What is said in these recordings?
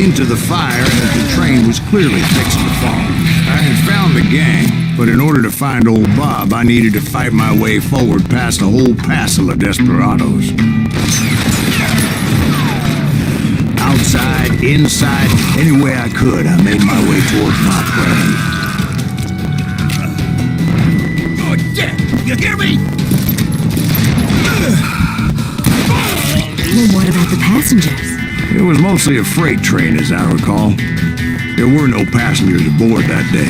into the fire as the train was clearly fixing to fall. I had found the gang, but in order to find old Bob, I needed to fight my way forward past a whole passel of desperados. Outside, inside, any way I could, I made my way towards my prey. Oh, yeah! You hear me? Well, what about the passengers? It was mostly a freight train, as I recall. There were no passengers aboard that day.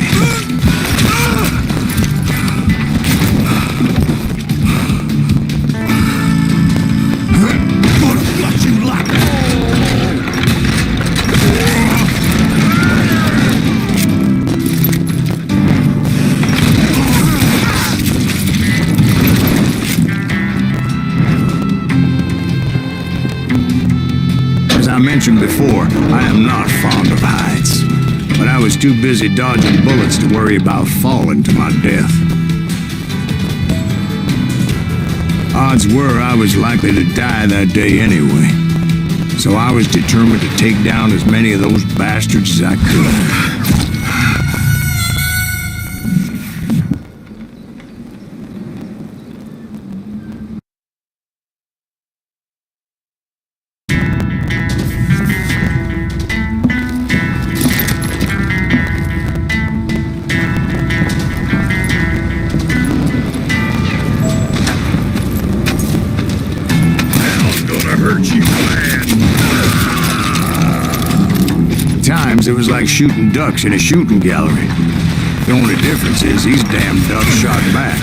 As I mentioned before, I am not fond of heights, but I was too busy dodging bullets to worry about falling to my death. Odds were I was likely to die that day anyway, so I was determined to take down as many of those bastards as I could. It was like shooting ducks in a shooting gallery. The only difference is these damn ducks shot back.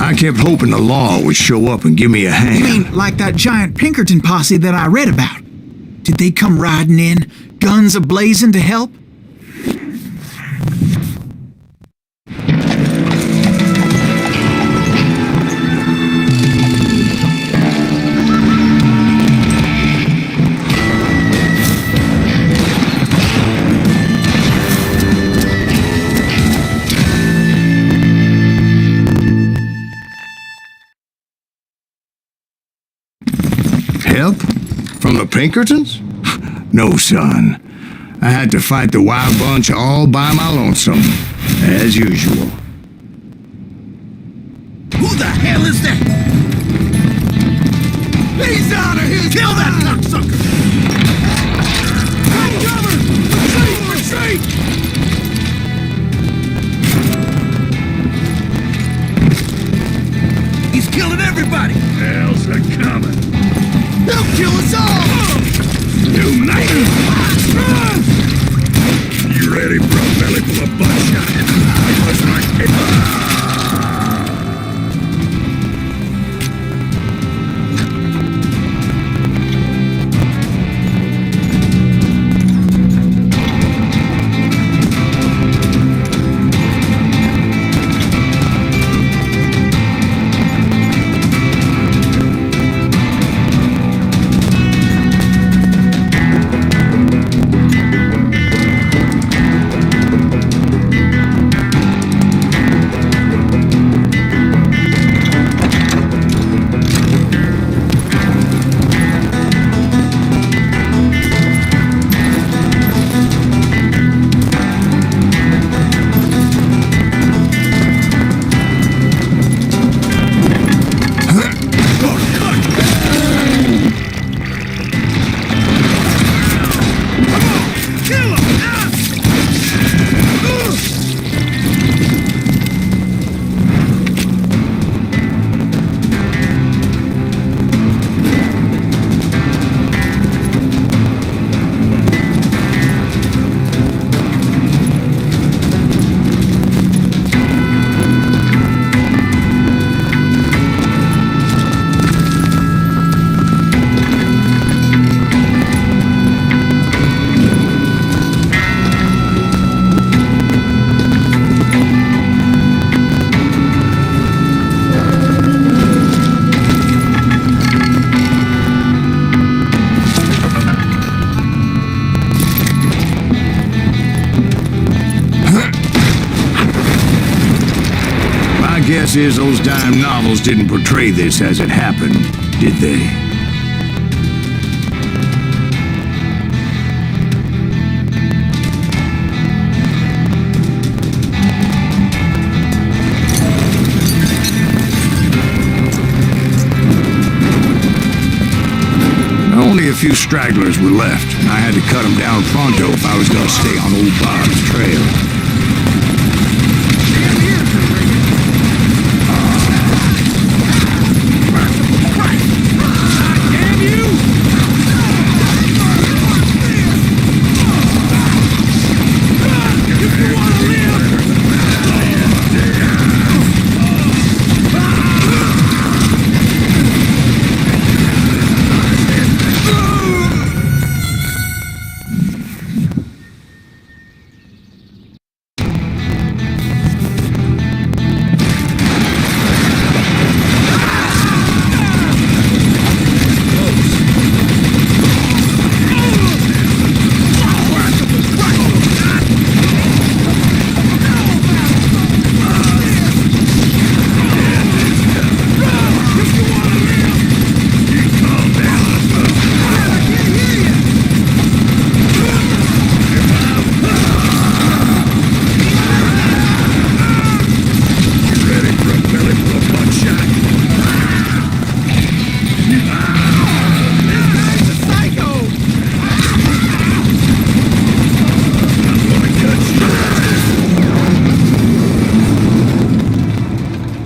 I kept hoping the law would show up and give me a hand. You mean like that giant Pinkerton posse that I read about? Did they come riding in, guns a-blazing to help? Help? From the Pinkertons? No, son. I had to fight the wild bunch all by my lonesome, as usual. Who the hell is that? He's out of here! Kill that cocksucker! Take cover! Retreat! Retreat! He's killing everybody! Hell's a-coming! They'll kill us all! You nigger! You ready for a belly full of buckshot? That's right. Guess is those dime novels didn't portray this as it happened, did they? Only a few stragglers were left, and I had to cut them down pronto if I was going to stay on old Bob's trail.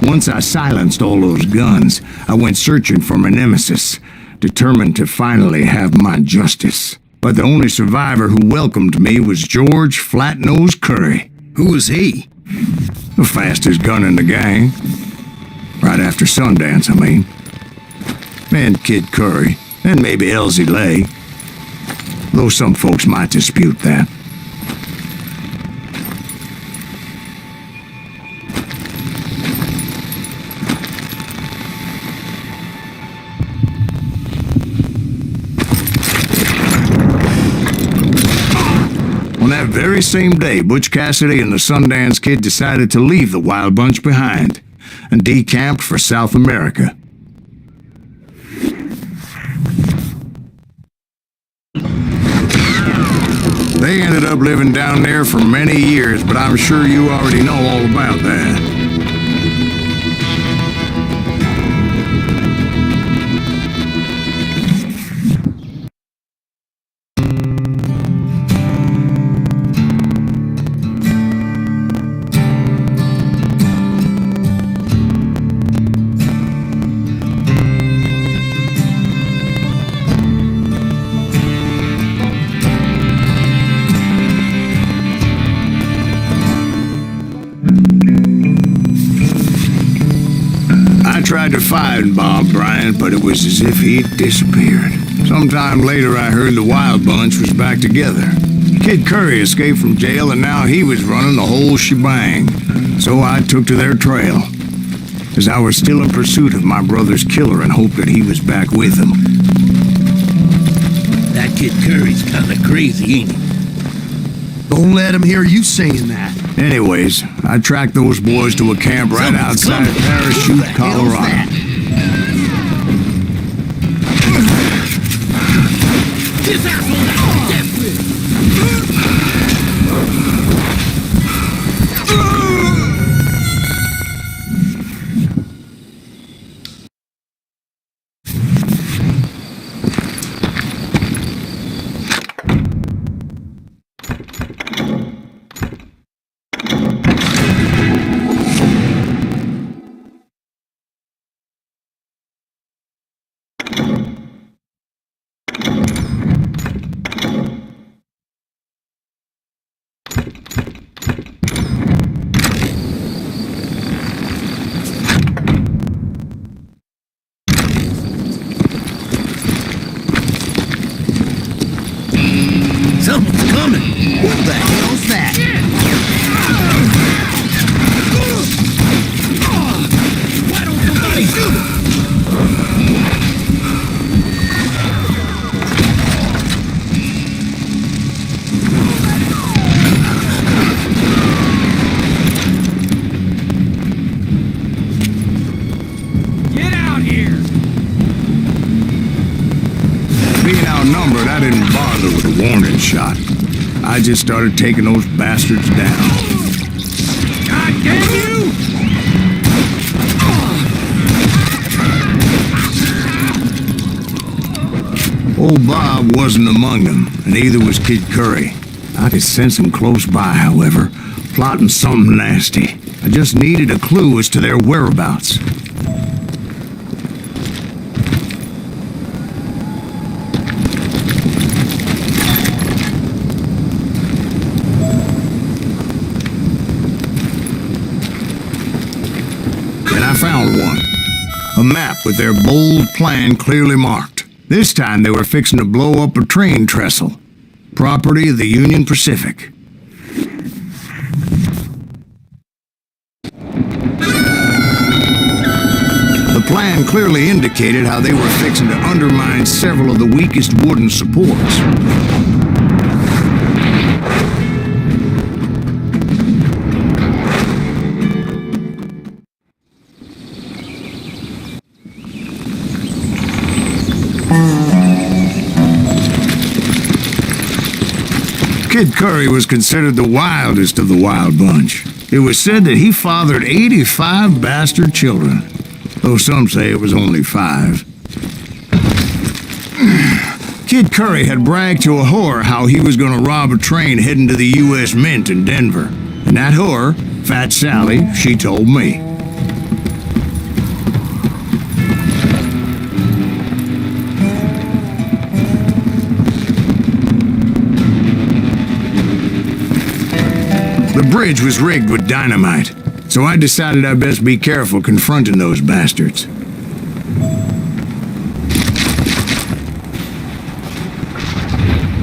Once I silenced all those guns, I went searching for my nemesis, determined to finally have my justice. But the only survivor who welcomed me was George Flat-Nosed Curry. Who was he? The fastest gun in the gang. Right after Sundance, I mean. And Kid Curry, and maybe Elsie Lay. Though some folks might dispute that. On that very same day, Butch Cassidy and the Sundance Kid decided to leave the Wild Bunch behind and decamped for South America. They ended up living down there for many years, but I'm sure you already know all about that. I tried to find Bob Bryant, but it was as if he'd disappeared. Sometime later, I heard the Wild Bunch was back together. Kid Curry escaped from jail, and now he was running the whole shebang. So I took to their trail, as I was still in pursuit of my brother's killer and hoped that he was back with him. That Kid Curry's kinda crazy, ain't he? Don't let him hear you saying that. Anyways, I tracked those boys to a camp right outside Parachute, Colorado. This asshole got death. Someone's coming. Who the hell's that? Why don't somebody shoot him? warning shot. I just started taking those bastards down. God damn you! Old Bob wasn't among them, and neither was Kid Curry. I could sense him close by, however, plotting something nasty. I just needed a clue as to their whereabouts. And I found one. A map with their bold plan clearly marked. This time they were fixing to blow up a train trestle. Property of the Union Pacific. The plan clearly indicated how they were fixing to undermine several of the weakest wooden supports. Kid Curry was considered the wildest of the wild bunch. It was said that he fathered 85 bastard children, though some say it was only 5. Kid Curry had bragged to a whore how he was going to rob a train heading to the U.S. Mint in Denver. And that whore, Fat Sally, she told me. The bridge was rigged with dynamite, so I decided I'd best be careful confronting those bastards.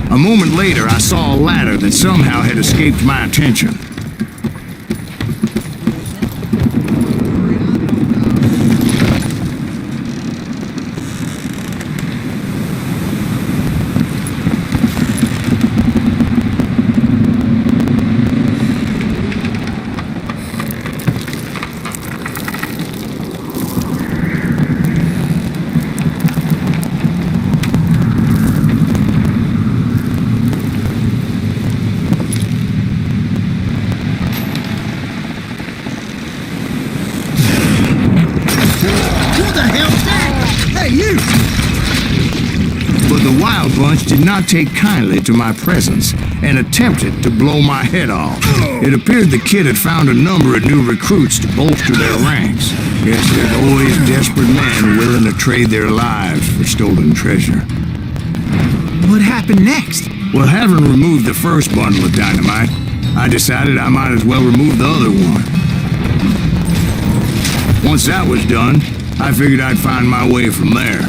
A moment later, I saw a ladder that somehow had escaped my attention. But the wild bunch did not take kindly to my presence and attempted to blow my head off. It appeared the kid had found a number of new recruits to bolster their ranks. Guess there's always desperate men willing to trade their lives for stolen treasure. What happened next? Well, having removed the first bundle of dynamite, I decided I might as well remove the other one. Once that was done, I figured I'd find my way from there.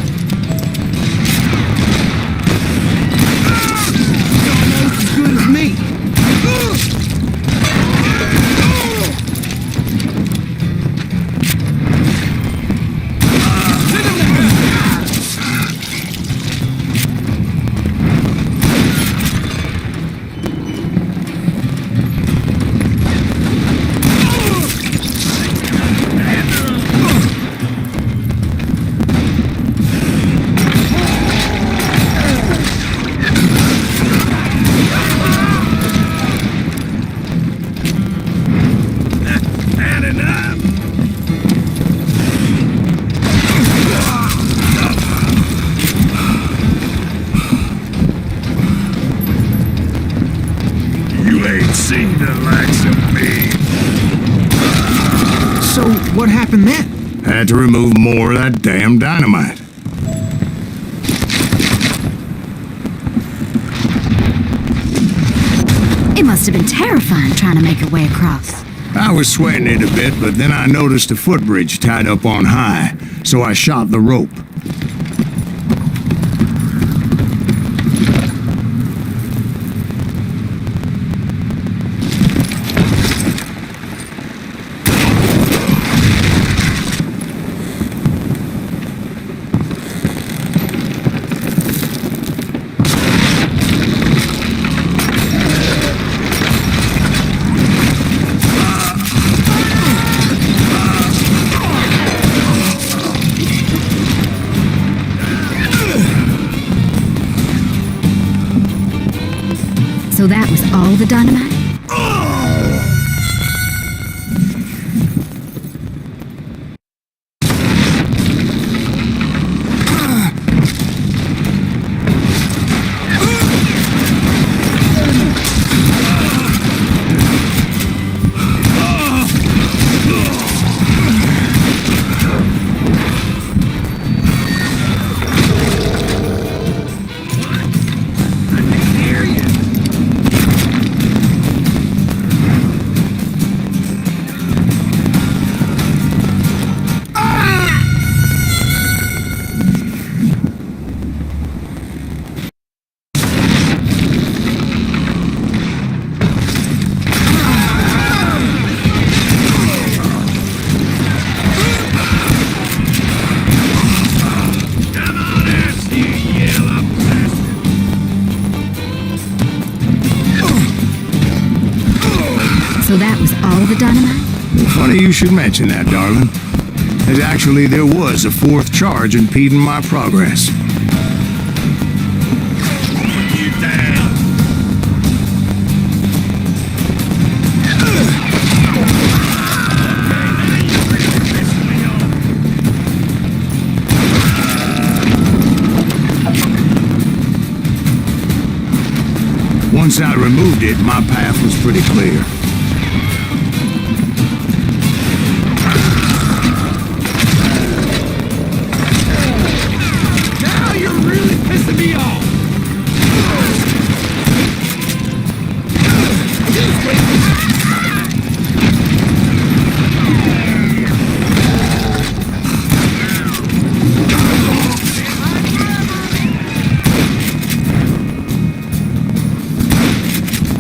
Almost as good as me. Seen the likes of me. So, what happened then? Had to remove more of that damn dynamite. It must have been terrifying trying to make your way across. I was sweating it a bit, but then I noticed a footbridge tied up on high, so I shot the rope. So that was all the dynamite? So that was all the dynamite? Funny you should mention that, darling. As actually there was a fourth charge impeding my progress. You down! Once I removed it, my path was pretty clear. Now you're really pissing me off!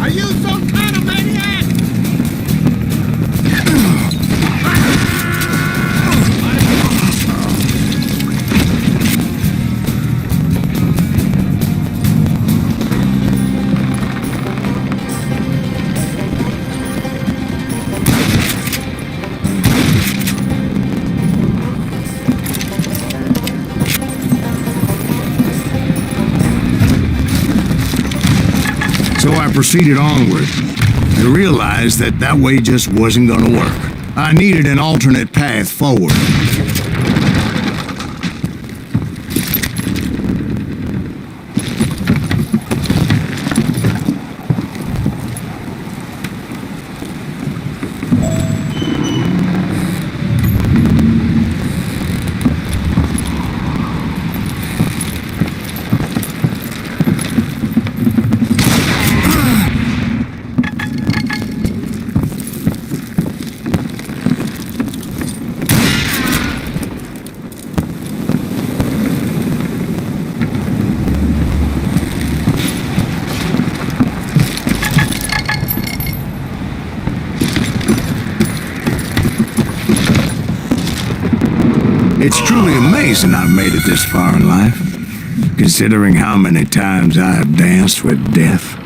Are you some kind of maniac? So I proceeded onward and realized that that way just wasn't gonna work. I needed an alternate path forward. It's truly amazing I've made it this far in life, considering how many times I have danced with death.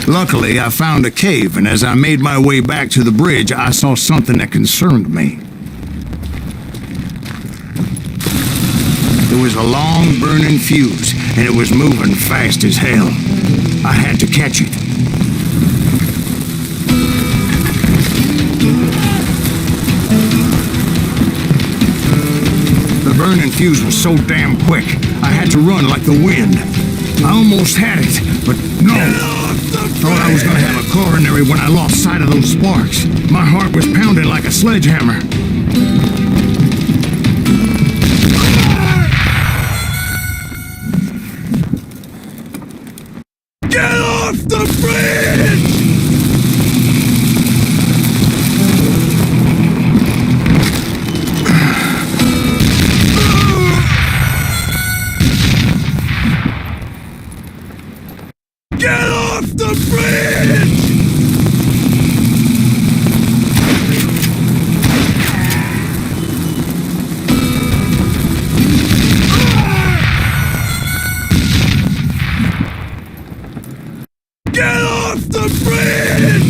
Luckily, I found a cave, and as I made my way back to the bridge, I saw something that concerned me. There was a long burning fuse, and it was moving fast as hell. I had to catch it. The burning fuse was so damn quick, I had to run like the wind. I almost had it, but no. Thought I was gonna have a coronary when I lost sight of those sparks. My heart was pounding like a sledgehammer. Get off the bridge! Get off the bridge! Get off the bridge!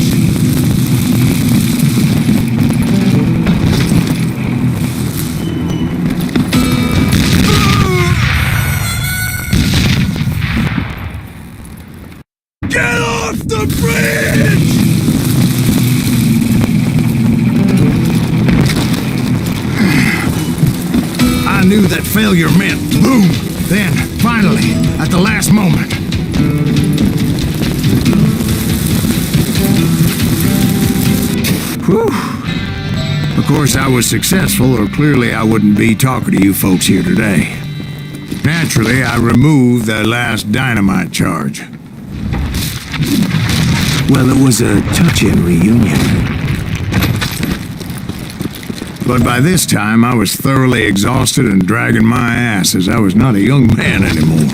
Get off the bridge! I knew that failure meant boom. Then, finally, at the last moment. Whew. Of course, I was successful, or clearly I wouldn't be talking to you folks here today. Naturally, I removed that last dynamite charge. Well, it was a touching reunion. But by this time, I was thoroughly exhausted and dragging my ass as I was not a young man anymore.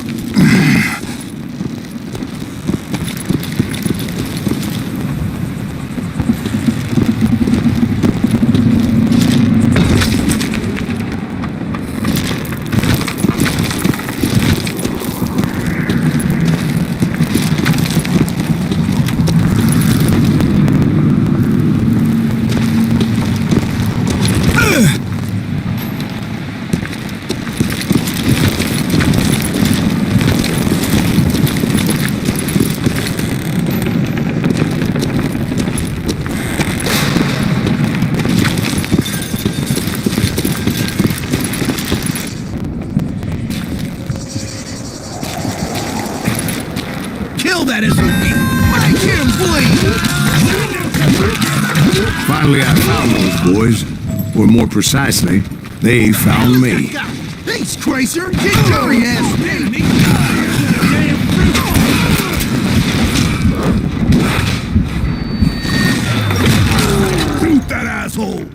Kill that SOB! Make him bleed! Finally, I found those boys. Or more precisely, they found me. Thanks, Tracer! Get your ass me! Shoot that asshole!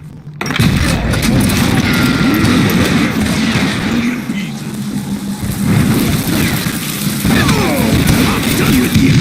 I'm done with you!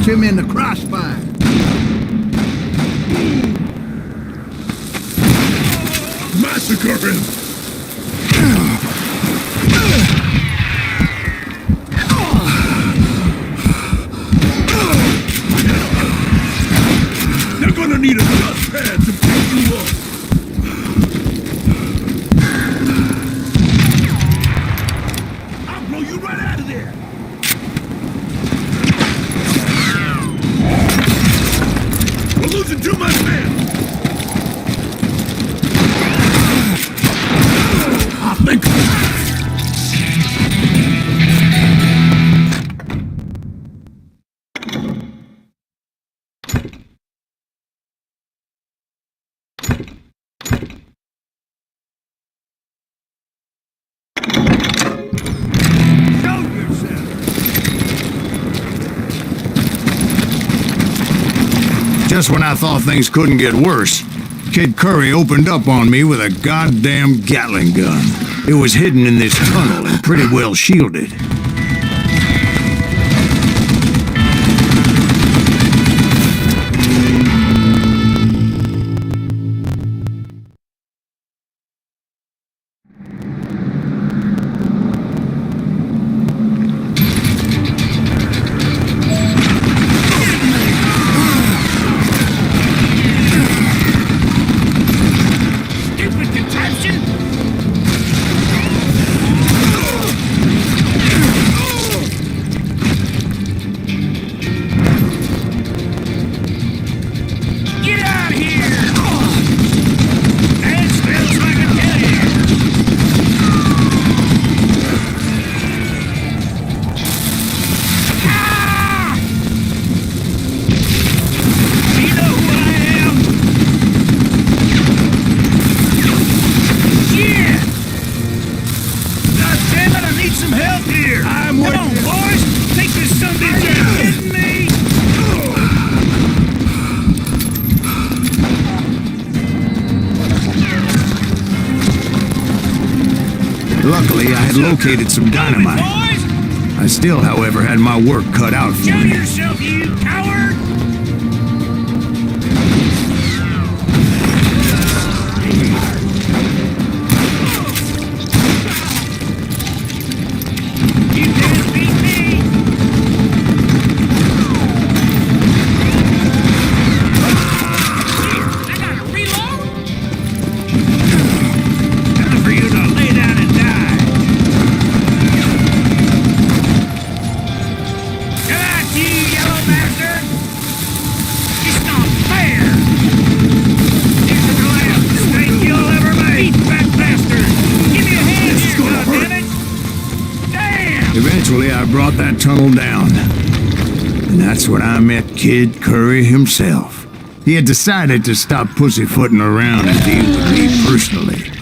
Him in the crossfire. Massacre him! You're gonna need a dustpan to pick you up! I'll blow you right out of there! We're losing too much men! I think... Just when I thought things couldn't get worse, Kid Curry opened up on me with a goddamn Gatling gun. It was hidden in this tunnel and pretty well shielded. Stupid contraption! Get out of here! That smells like a terrier! Ah! Do you know who I am? Yeah! God damn it, I need some help here! Come on, boys! Take this sumbitch! Are you kidding me? Luckily, I had located some dynamite. Boys! I still, however, had my work cut out for Show me. yourself, you coward! You can't beat me! I gotta reload? Time for you to lay down and die. Come on, you yellow bastard! It's not fair! Here's the last mistake you'll ever make! Eat that bastard! Give me a hand here, goddammit! Damn! Eventually, I brought that tunnel down. And that's when I met Kid Curry himself. He had decided to stop pussyfooting around and deal with me personally.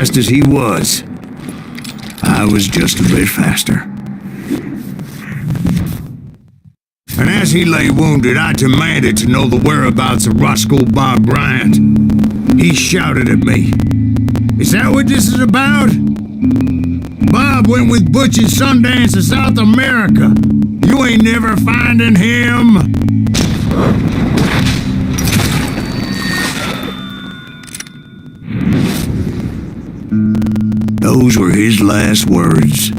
fast as he was. I was just a bit faster. And as he lay wounded, I demanded to know the whereabouts of Roscoe Bob Bryant. He shouted at me, "Is that what this is about? Bob went with Butch and Sundance to South America. You ain't never finding him." Those were his last words.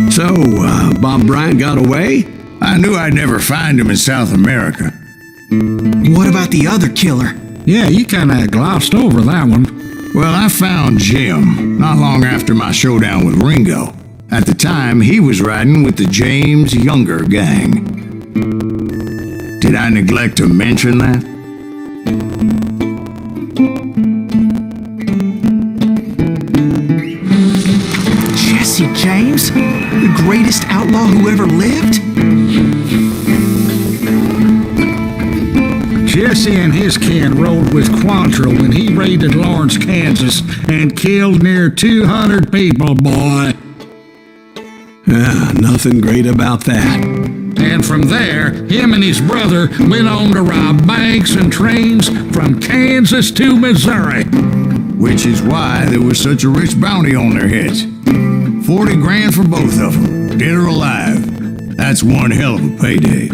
So, Bob Bryant got away? I knew I'd never find him in South America. What about the other killer? Yeah, you kind of glossed over that one. Well, I found Jim not long after my showdown with Ringo. At the time, he was riding with the James Younger gang. Did I neglect to mention that? Jesse James? The greatest outlaw who ever lived? Jesse and his kin rode with Quantrill when he raided Lawrence, Kansas, and killed near 200 people, boy. Nothing great about that. And from there, him and his brother went on to rob banks and trains from Kansas to Missouri. Which is why there was such a rich bounty on their heads. 40 grand for both of them, dead or alive. That's one hell of a payday.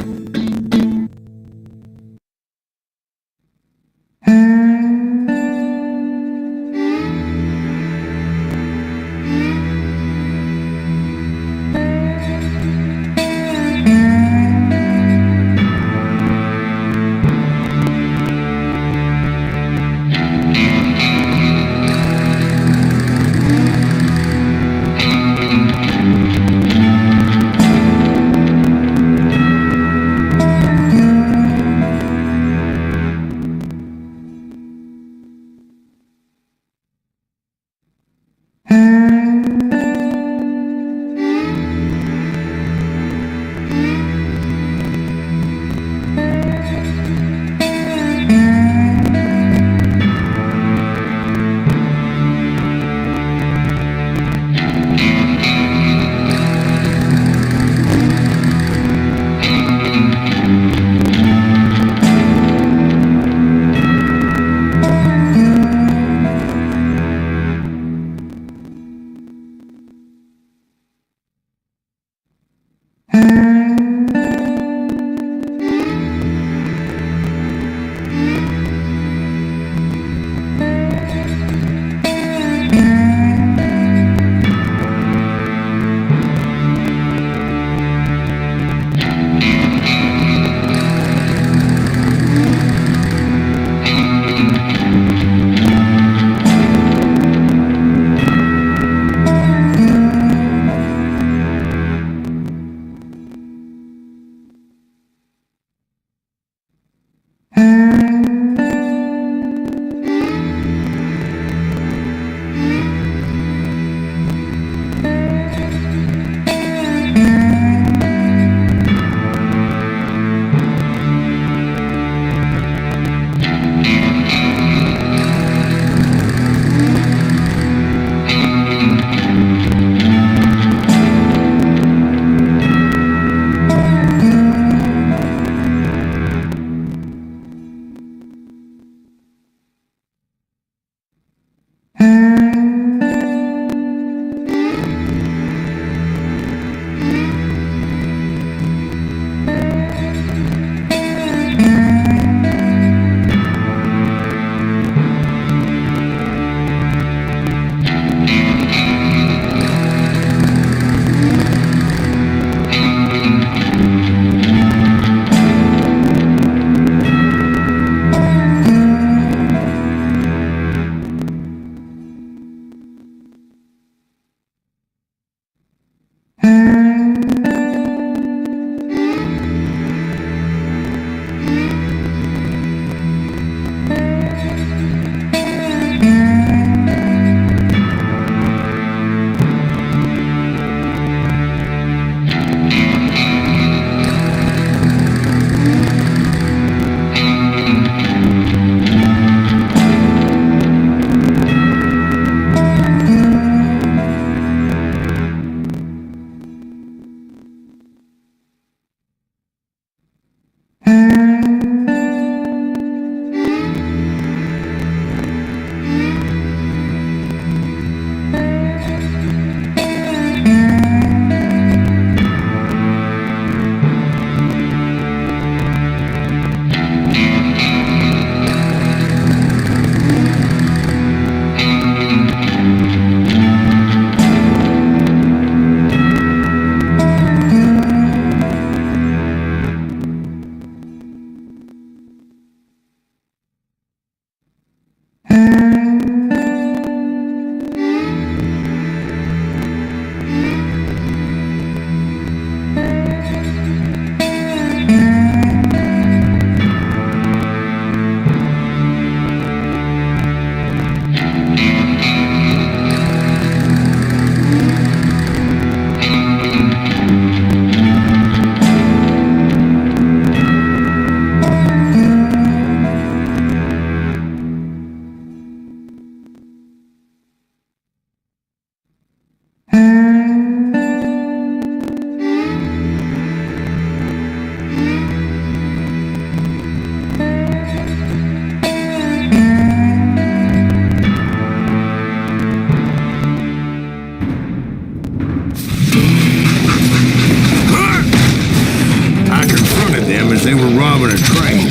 robbing a train.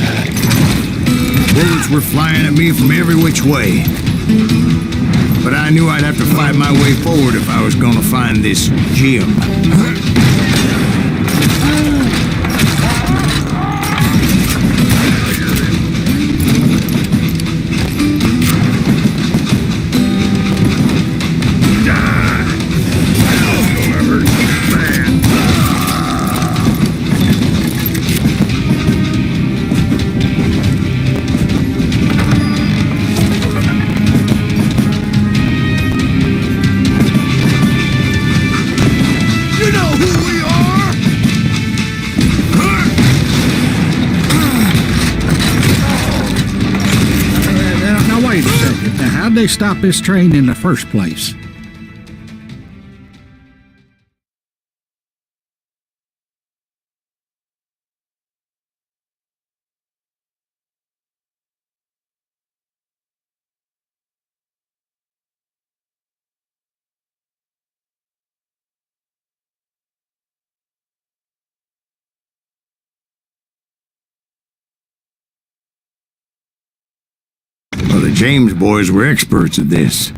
Bullets were flying at me from every which way. But I knew I'd have to fight my way forward if I was gonna find this gem. Wait a second. Now, how'd they stop this train in the first place? Well, the James boys were experts at this.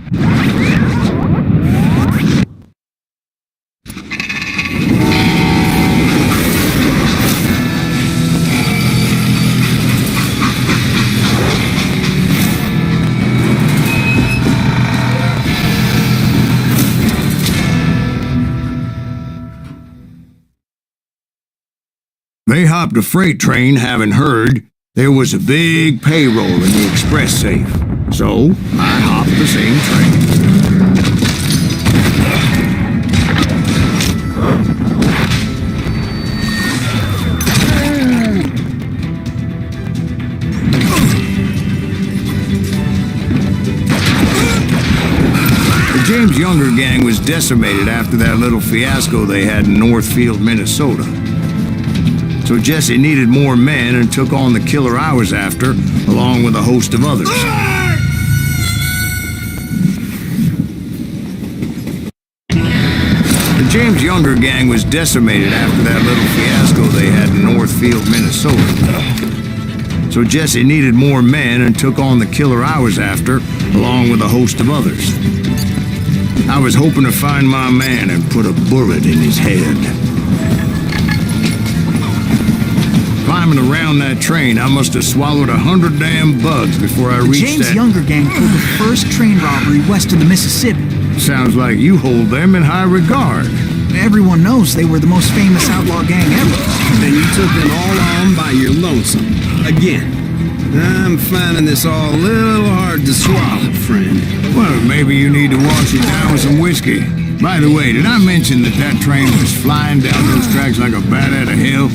They hopped a freight train having heard there was a big payroll in the express safe. So, I hopped the same train. The James Younger gang was decimated after that little fiasco they had in Northfield, Minnesota. So Jesse needed more men and took on the killer I was after, along with a host of others. The James Younger gang was decimated after that little fiasco they had in Northfield, Minnesota. So Jesse needed more men and took on the killer I was after, along with a host of others. I was hoping to find my man and put a bullet in his head. Climbing around that train, I must have swallowed 100 damn bugs before I The reached James that. Younger gang pulled the first train robbery west of the Mississippi. Sounds like you hold them in high regard. Everyone knows they were the most famous outlaw gang ever. And you took them all on by your lonesome. Again. I'm finding this all a little hard to swallow, friend. Well, maybe you need to wash it down with some whiskey. By the way, did I mention that that train was flying down those tracks like a bat out of hell?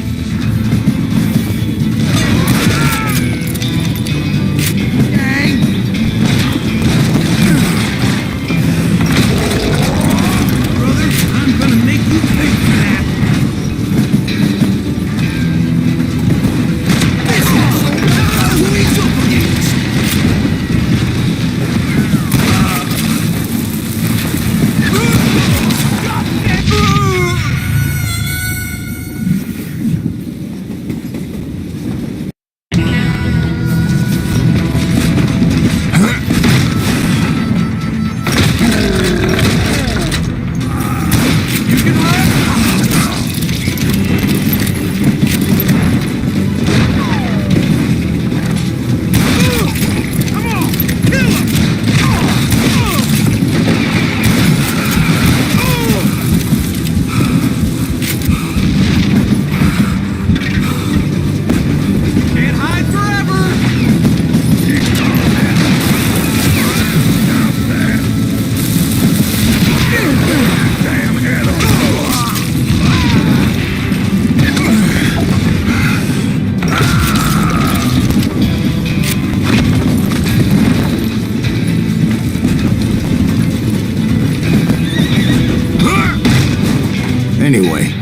Anyway,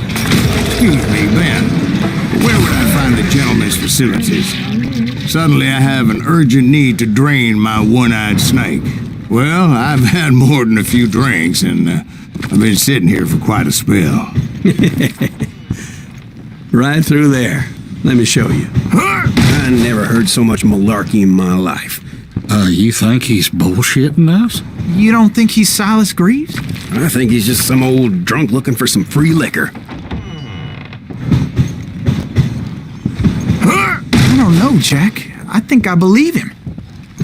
excuse me, Ben, where would I find the gentleman's facilities? Suddenly I have an urgent need to drain my one-eyed snake. Well, I've had more than a few drinks, and I've been sitting here for quite a spell. Right through there. Let me show you. I never heard so much malarkey in my life. You think he's bullshitting us? You don't think he's Silas Greaves? I think he's just some old drunk looking for some free liquor. I don't know, Jack. I think I believe him.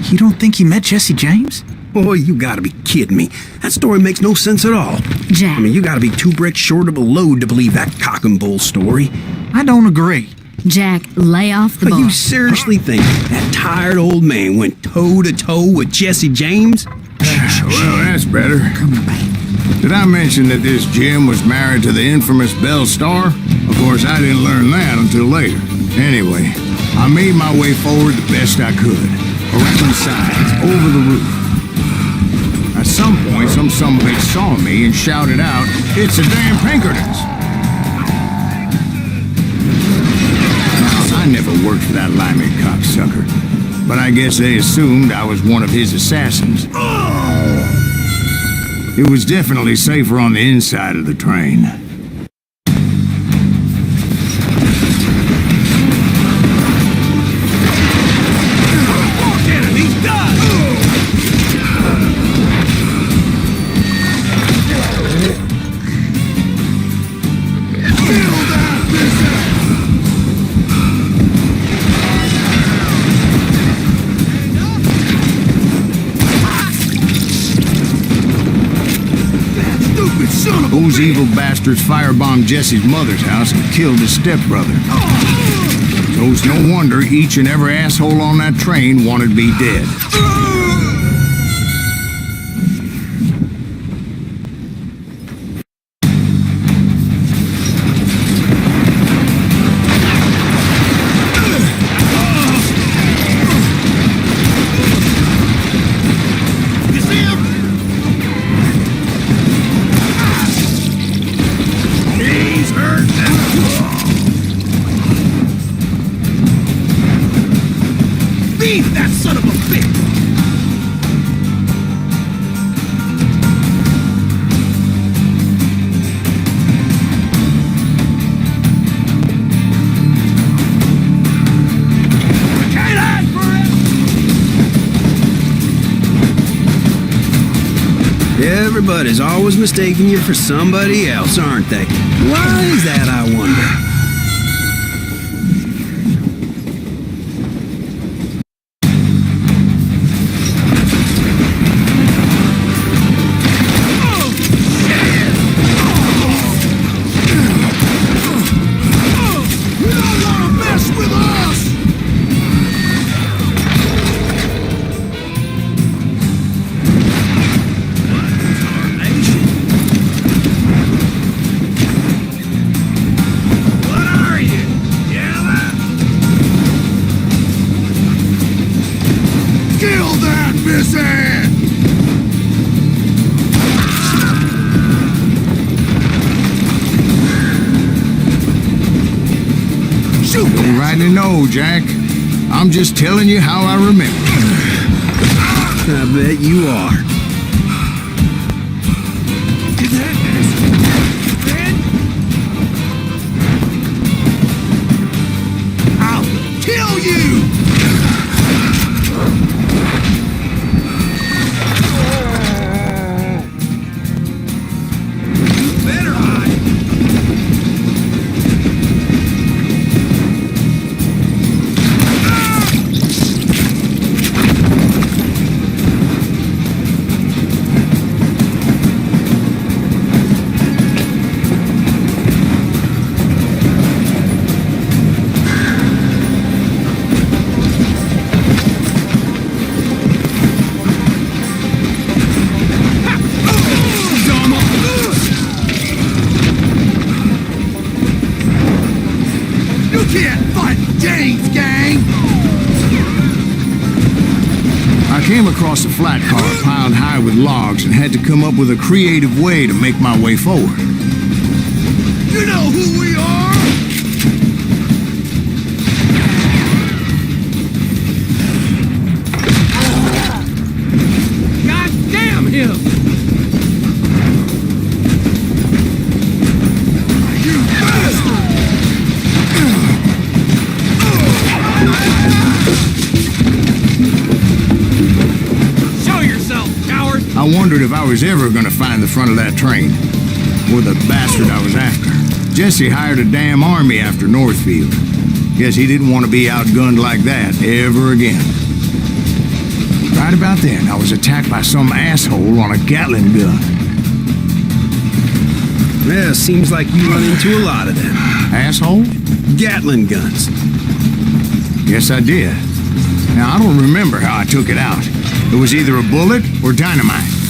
You don't think he met Jesse James? Boy, you gotta be kidding me. That story makes no sense at all. Jack. I mean, you gotta be 2 bricks short of a load to believe that cock and bull story. I don't agree. Jack, lay off the But boy. you seriously think that tired old man went toe-to-toe with Jesse James? Well, that's better. Did I mention that this Jim was married to the infamous Belle Starr? Of course, I didn't learn that until later. Anyway, I made my way forward the best I could. Around the sides, over the roof. At some point, some bitch saw me and shouted out, "It's the damn Pinkertons!" Now, I never worked for that limey cocksucker, but I guess they assumed I was one of his assassins. It was definitely safer on the inside of the train. Those evil bastards firebombed Jesse's mother's house and killed his stepbrother. So it's no wonder each and every asshole on that train wanted me dead. That son of a bitch! Everybody's always mistaking you for somebody else, aren't they? Why is that, I wonder? Don't rightly know, Jack. I'm just telling you how I remember. I bet you are. I'll kill you! Better hide! I came across a flat car piled high with logs and had to come up with a creative way to make my way forward. You know who we are? God damn him! You bastard! I was ever gonna find the front of that train. Or the bastard I was after. Jesse hired a damn army after Northfield. Guess he didn't want to be outgunned like that ever again. Right about then, I was attacked by some asshole on a Gatling gun. Yeah, seems like you run into a lot of them. Asshole? Gatling guns. Yes, I did. Now, I don't remember how I took it out. It was either a bullet or dynamite.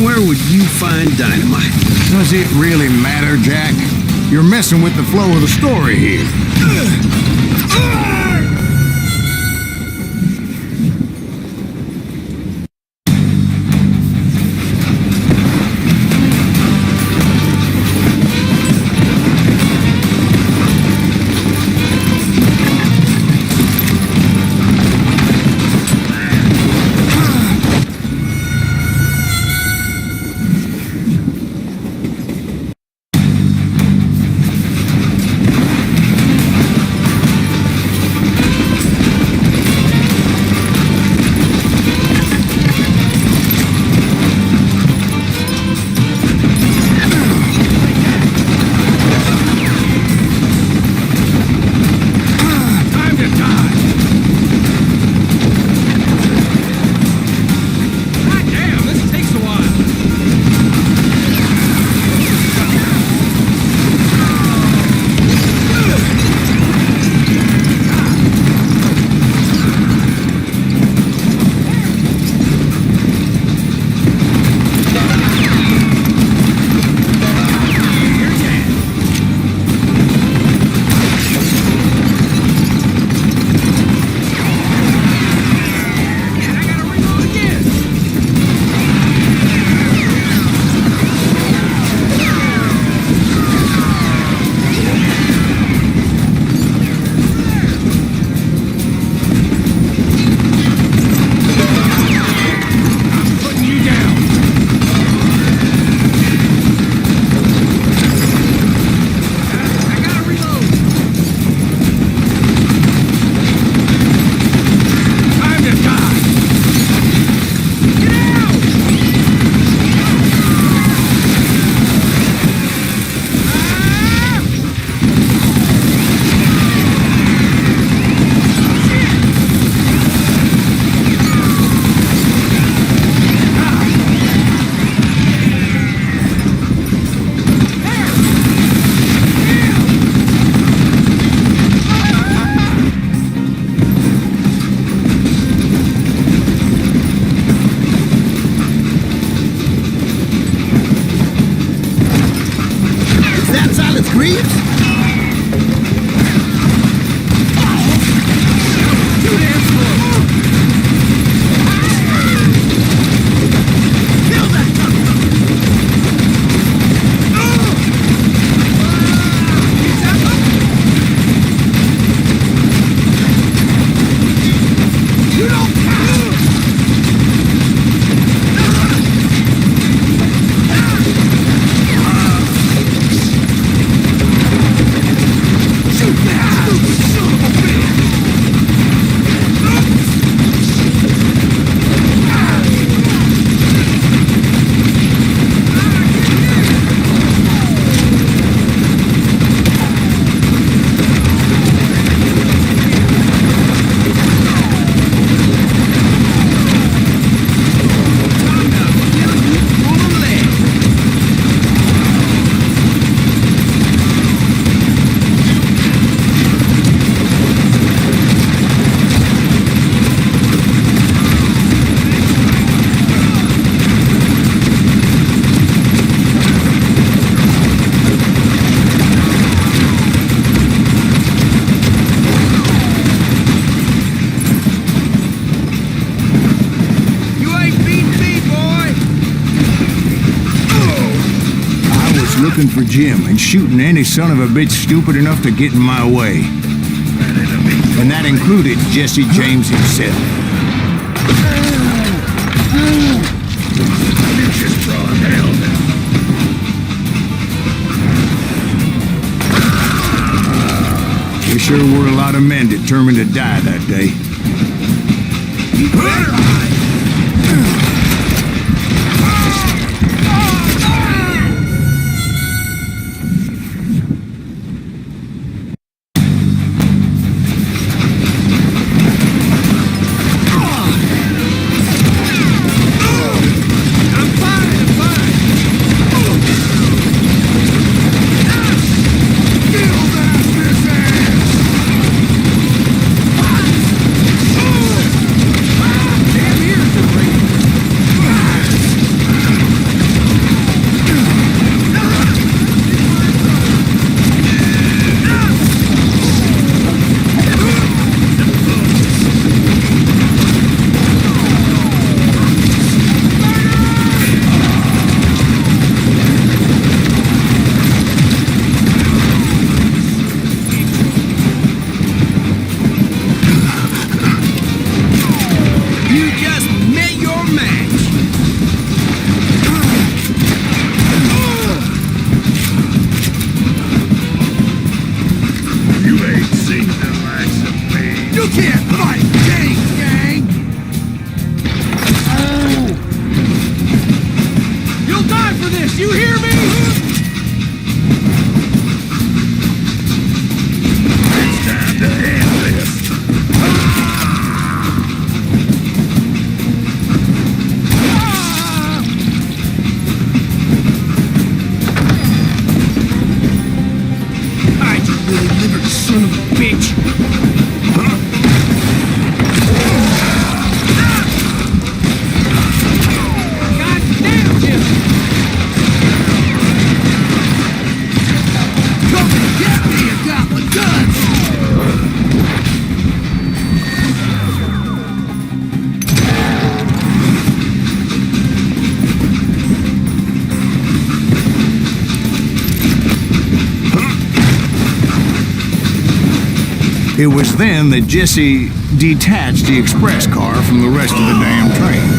Where would you find dynamite? Does it really matter, Jack? You're messing with the flow of the story here. looking for Jim and shooting any son of a bitch stupid enough to get in my way. And that included Jesse James himself. We sure were a lot of men determined to die that day. delivered, son of a bitch! God damn, Jim! Come and get me, you got my guns! It was then that Jesse detached the express car from the rest of the damn train.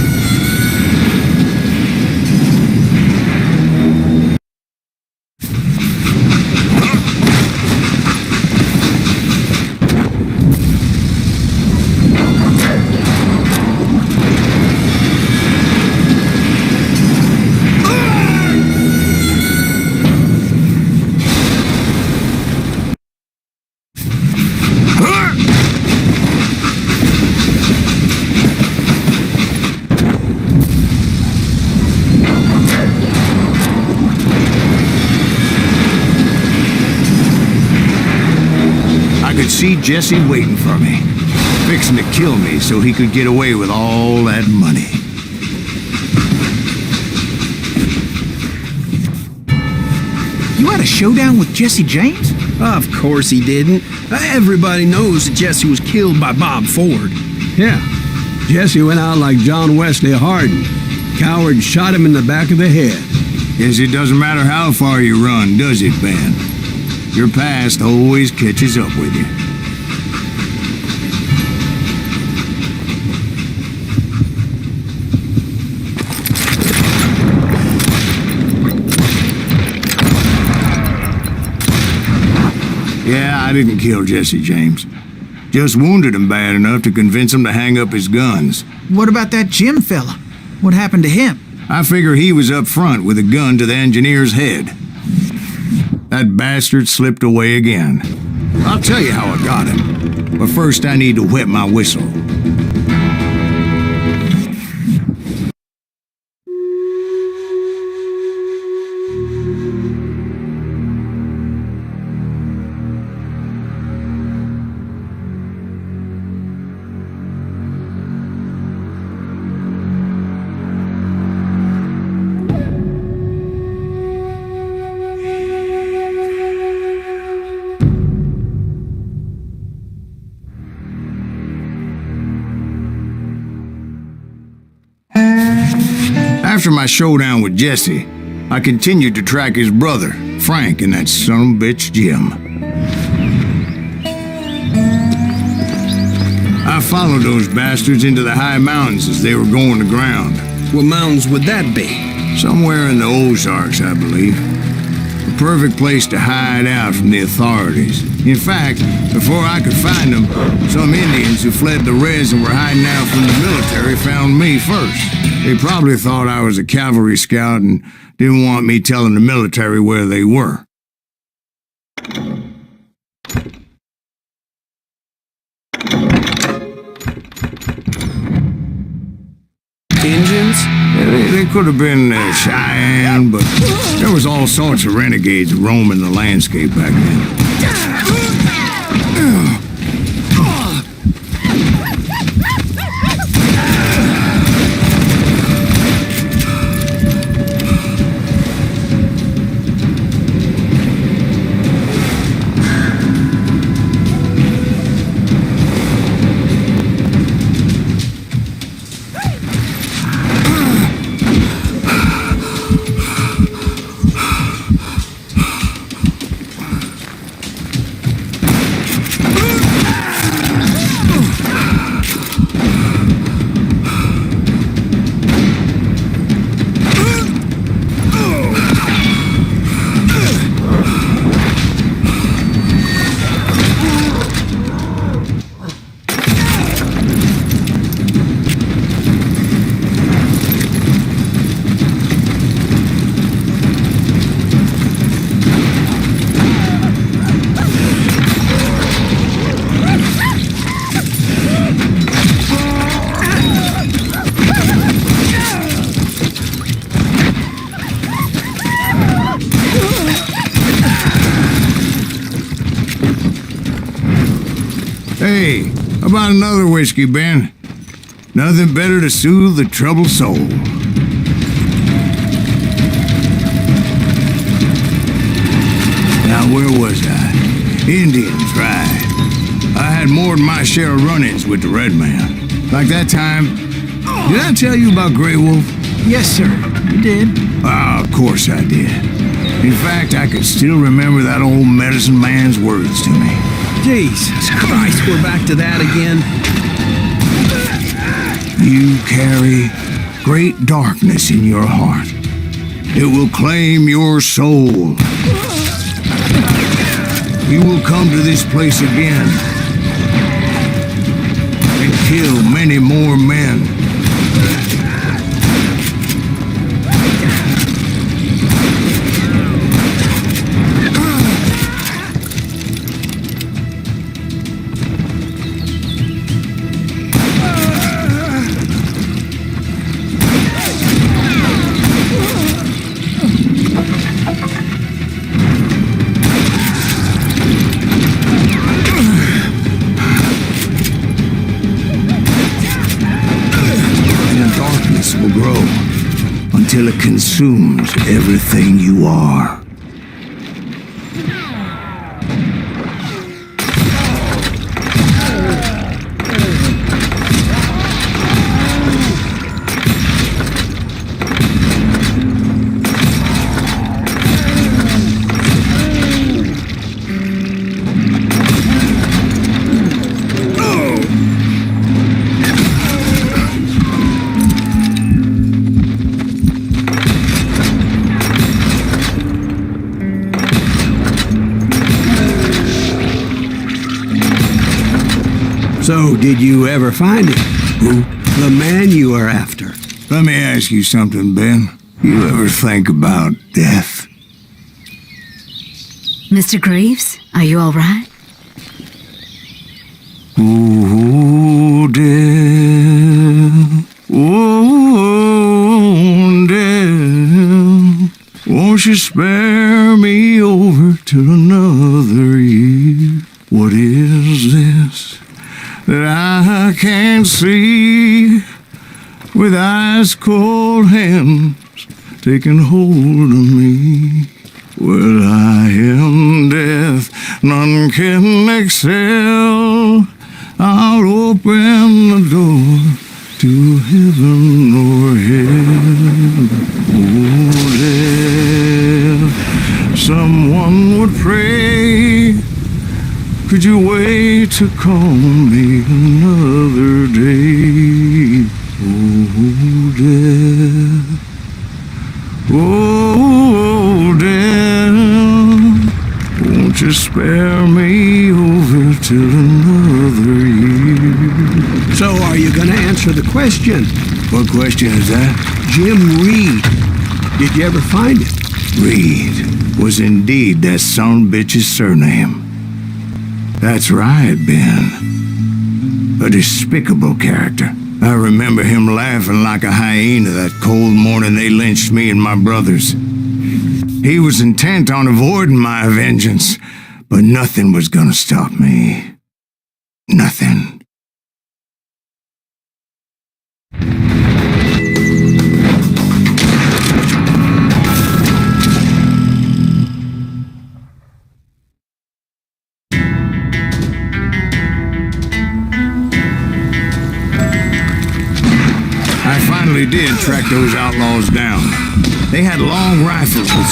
I could see Jesse waiting for me, fixing to kill me so he could get away with all that money. You had a showdown with Jesse James? Of course he didn't. Everybody knows that Jesse was killed by Bob Ford. Yeah. Jesse went out like John Wesley Hardin. Coward shot him in the back of the head. Guess it doesn't matter how far you run, does it, Ben? Your past always catches up with you. Yeah, I didn't kill Jesse James. Just wounded him bad enough to convince him to hang up his guns. What about that Jim fella? What happened to him? I figure he was up front with a gun to the engineer's head. That bastard slipped away again. I'll tell you how I got him. But first I need to wet my whistle. After my showdown with Jesse, I continued to track his brother, Frank, and that son of a bitch, Jim. I followed those bastards into the high mountains as they were going to ground. What mountains would that be? Somewhere in the Ozarks, I believe. The perfect place to hide out from the authorities. In fact, before I could find them, some Indians who fled the res and were hiding out from the military found me first. They probably thought I was a cavalry scout and didn't want me telling the military where they were. Indians? They could have been Cheyenne, but there was all sorts of renegades roaming the landscape back then. Hey, how about another whiskey, Ben? Nothing better to soothe the troubled soul. Now, where was I? Indians, right. I had more than my share of run-ins with the red man. Like that time... Did I tell you about Grey Wolf? Yes, sir. You did. Ah, of course I did. In fact, I can still remember that old medicine man's words to me. Jesus Christ, we're back to that again. You carry great darkness in your heart. It will claim your soul. You will come to this place again and kill many more men. Will grow until it consumes everything you are. So, did you ever find him? Who? The man you are after. Let me ask you something, Ben. You ever think about death? Mr. Greaves, are you all right? Oh, death. Oh, death. Won't you spare me over till another year? What is this that I can't see, with ice cold hands taking hold of me? Well, I am death, none can excel. I'll open the door to heaven or hell. Oh, death, someone would pray. Could you wait to call me another day? Oh, death. Oh, death. Won't you spare me over till another year? So, are you going to answer the question? What question is that? Jim Reed. Did you ever find him? Reed was indeed that son bitch's surname. That's right, Ben. A despicable character. I remember him laughing like a hyena that cold morning they lynched me and my brothers. He was intent on avoiding my vengeance, but nothing was gonna stop me. Nothing. I finally did track those outlaws down. They had long rifles with